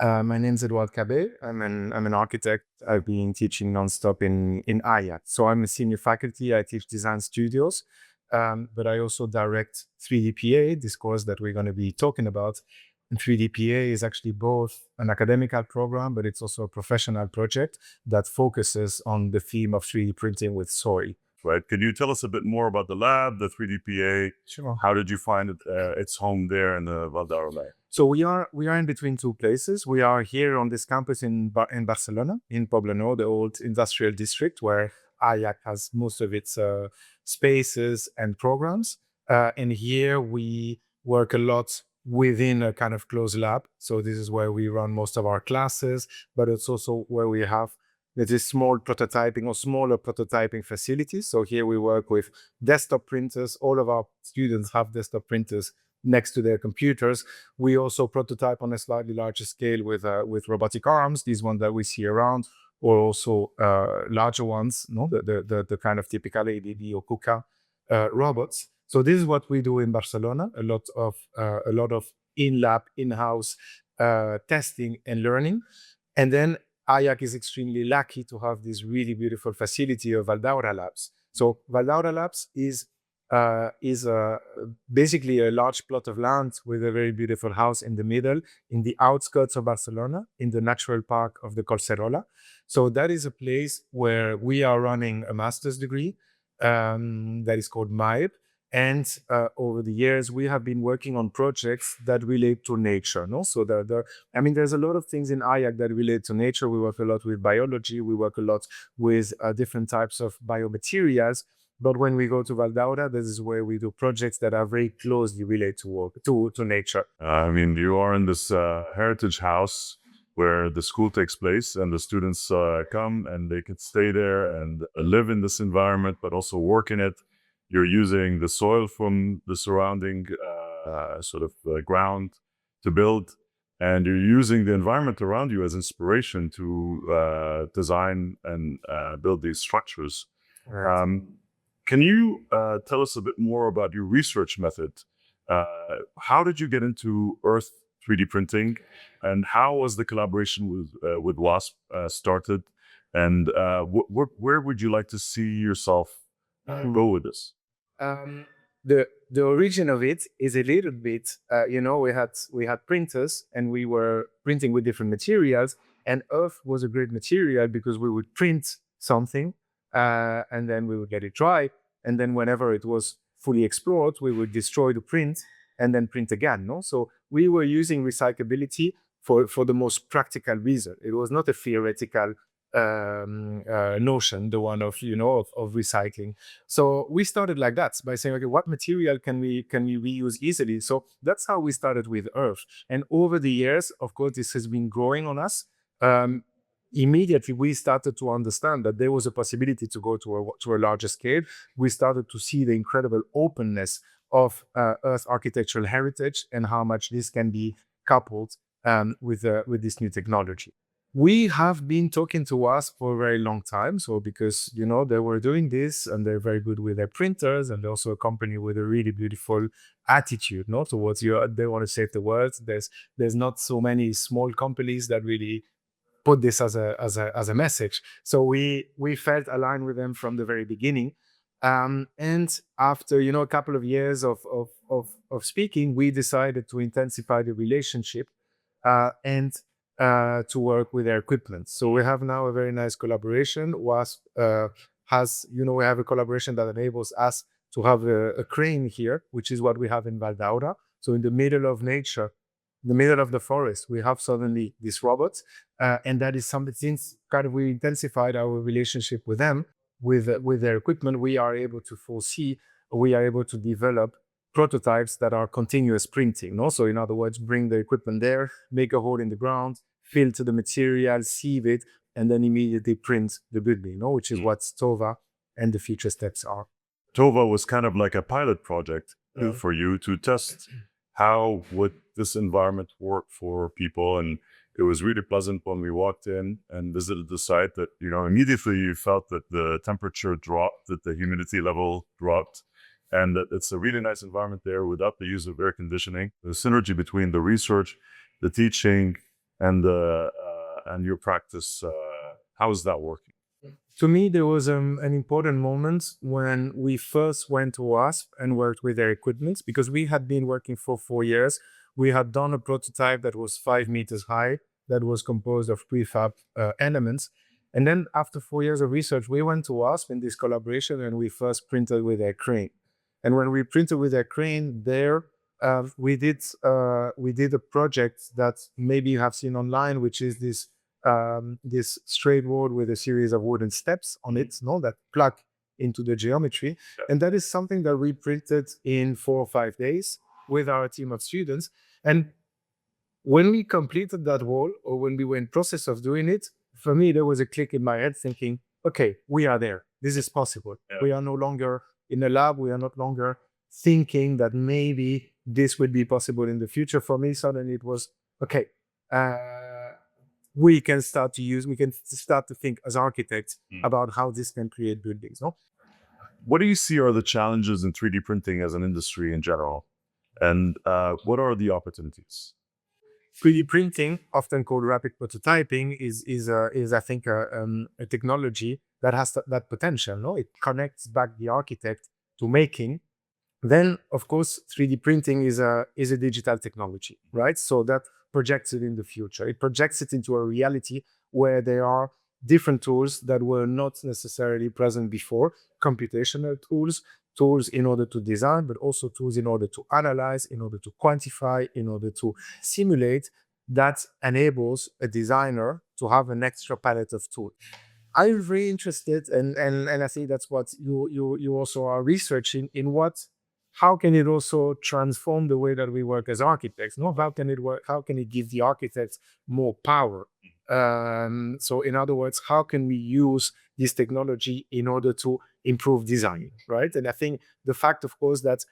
My name's Edouard Cabay. I'm an architect. I've been teaching nonstop in IaaC. So I'm a senior faculty. I teach design studios, but I also direct 3D PA, this course that we're going to be talking about. And 3D PA is actually both an academical program, but it's also a professional project that focuses on the theme of 3D printing with soil. Right. Could you tell us a bit more about the lab, the 3D PA? Sure. How did you find its home there in the Valldaura Lab? So we are in between two places. We are here on this campus in Barcelona, in Poblenou, the old industrial district where IaaC has most of its spaces and programs. And here we work a lot within a kind of closed lab. So this is where we run most of our classes, but it's also where we have this small prototyping or smaller prototyping facilities. So here we work with desktop printers. All of our students have desktop printers next to their computers. We also prototype on a slightly larger scale with robotic arms, these ones that we see around, or also larger ones, no, the kind of typical ABB or KUKA robots. So this is what we do in Barcelona. A lot of in-lab, in-house testing and learning, and then IaaC is extremely lucky to have this really beautiful facility of Valldaura Labs. So Valldaura Labs is basically a large plot of land with a very beautiful house in the middle, in the outskirts of Barcelona, in the natural park of the Collserola. So that is a place where we are running a master's degree that is called MAIB. And over the years, we have been working on projects that relate to nature. No, so there's a lot of things in IaaC that relate to nature. We work a lot with biology. We work a lot with different types of biomaterials. But when we go to Valldaura, this is where we do projects that are very closely related to nature. You are in this heritage house where the school takes place, and the students come and they can stay there and live in this environment, but also work in it. You're using the soil from the surrounding ground to build, and you're using the environment around you as inspiration to design and build these structures. Right. Can you tell us a bit more about your research method? How did you get into Earth 3D printing, and how was the collaboration with WASP started? And where would you like to see yourself go with this? The origin of it is a little bit, we had printers and we were printing with different materials, and earth was a great material because we would print something and then we would let it dry, and then whenever it was fully explored, we would destroy the print and then print again. No, so we were using recyclability for the most practical reason. It was not a theoretical notion, the one of recycling. So we started like that by saying, okay, what material can we reuse easily? So that's how we started with earth. And over the years, of course, this has been growing on us. Immediately we started to understand that there was a possibility to go to a larger scale. We started to see the incredible openness of earth architectural heritage and how much this can be coupled with this new technology. We have been talking to us for a very long time. So because, they were doing this and they're very good with their printers, and they're also a company with a really beautiful attitude, towards you. They want to save the world. There's not so many small companies that really put this as a message. So we felt aligned with them from the very beginning. And after, a couple of years of speaking, we decided to intensify the relationship and to work with their equipment. So we have now a very nice collaboration. WASP we have a collaboration that enables us to have a crane here, which is what we have in Valldaura. So in the middle of nature, in the middle of the forest, we have suddenly this robot. And that is something, since kind of we intensified our relationship with them, with their equipment, we are able to develop prototypes that are continuous printing. So in other words, bring the equipment there, make a hole in the ground, filter the material, sieve it, and then immediately print the building, which is what TOVA and the future steps are. TOVA was kind of like a pilot project for you to test how would this environment work for people. And it was really pleasant when we walked in and visited the site that, immediately you felt that the temperature dropped, that the humidity level dropped, and that it's a really nice environment there without the use of air conditioning. The synergy between the research, the teaching, and your practice. How is that working? To me, there was an important moment when we first went to WASP and worked with their equipment, because we had been working for 4 years. We had done a prototype that was 5 meters high, that was composed of prefab elements. And then after 4 years of research, we went to WASP in this collaboration and we first printed with their crane. And when we printed with their crane there, we did a project that maybe you have seen online, which is this straight wall with a series of wooden steps on it, no, that plug into the geometry. And that is something that we printed in 4 or 5 days with our team of students. And when we completed that wall, or when we were in process of doing it, for me, there was a click in my head thinking, okay, we are there. This is possible. Yeah. We are no longer in a lab. We are not longer thinking that maybe this would be possible in the future. For me, suddenly it was, okay, we can start to think as architects about how this can create buildings. No? What do you see are the challenges in 3D printing as an industry in general? And what are the opportunities? 3D printing, often called rapid prototyping, is I think a technology that has that potential. No, it connects back the architect to making. Then, of course, 3D printing is a digital technology, right? So that projects it in the future. It projects it into a reality where there are different tools that were not necessarily present before, computational tools in order to design, but also tools in order to analyze, in order to quantify, in order to simulate. That enables a designer to have an extra palette of tools. I'm very interested, and I think that's what you also are researching in how can it also transform the way that we work as architects? No, how can it work? How can it give the architects more power? So in other words, how can we use this technology in order to improve design, right? And I think the fact, of course, that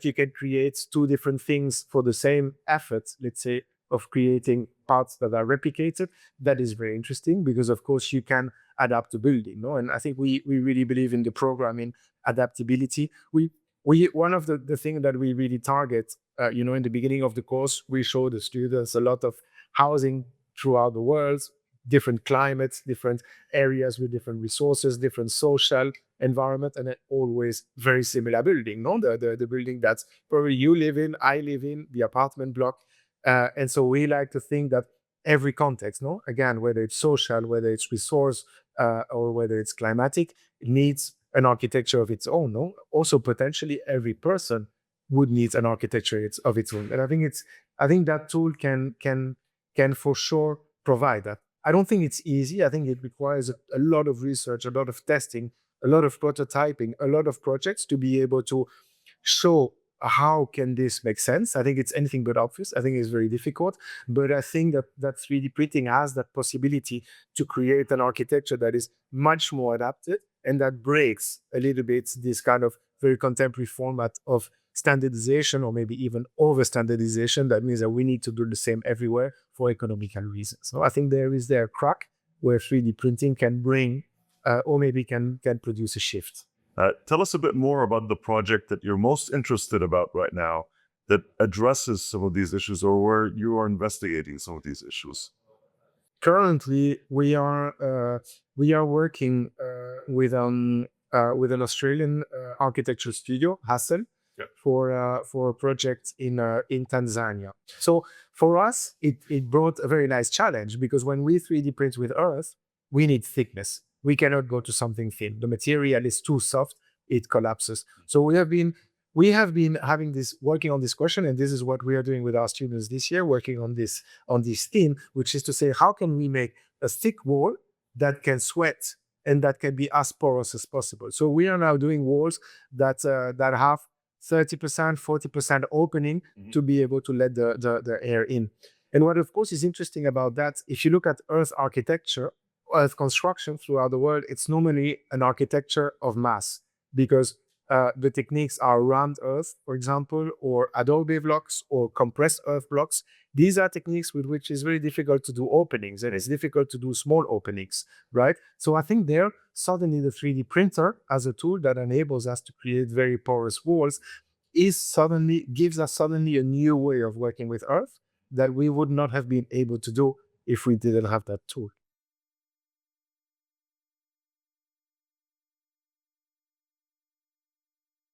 you can create two different things for the same effort, let's say, of creating parts that are replicated, that is very interesting, because of course you can adapt the building, no? And I think we really believe in the program in adaptability. One of the things that we really target, in the beginning of the course, we show the students a lot of housing throughout the world, different climates, different areas with different resources, different social environment, and always very similar building, no? The building that's probably you live in, I live in, the apartment block. And so we like to think that every context, no? Again, whether it's social, whether it's resource, or whether it's climatic, it needs an architecture of its own, no? Also, potentially every person would need an architecture of its own. And I think that tool can for sure provide that. I don't think it's easy. I think it requires a lot of research, a lot of testing, a lot of prototyping, a lot of projects to be able to show how can this make sense. I think it's anything but obvious. I think it's very difficult, but I think that 3D printing has that possibility to create an architecture that is much more adapted and that breaks a little bit this kind of very contemporary format of standardization, or maybe even over standardization. That means that we need to do the same everywhere for economical reasons. So I think there is a crack where 3D printing can bring, or maybe can produce a shift. Tell us a bit more about the project that you're most interested about right now that addresses some of these issues, or where you are investigating some of these issues. Currently, we are working with an Australian architecture studio, Hassel, for a project in Tanzania. So for us, it brought a very nice challenge, because when we 3D print with earth, we need thickness. We cannot go to something thin. The material is too soft, it collapses. So we have been working on this question, and this is what we are doing with our students this year, working on this theme, which is to say, how can we make a thick wall that can sweat and that can be as porous as possible? So we are now doing walls that have 30%, 40% opening to be able to let the air in. And what, of course, is interesting about that, if you look at earth architecture, earth construction throughout the world, it's normally an architecture of mass, because the techniques are rammed earth, for example, or adobe blocks or compressed earth blocks. These are techniques with which it's very difficult to do openings, and it's difficult to do small openings, right? So I think there, suddenly the 3D printer as a tool that enables us to create very porous walls gives us suddenly a new way of working with earth that we would not have been able to do if we didn't have that tool.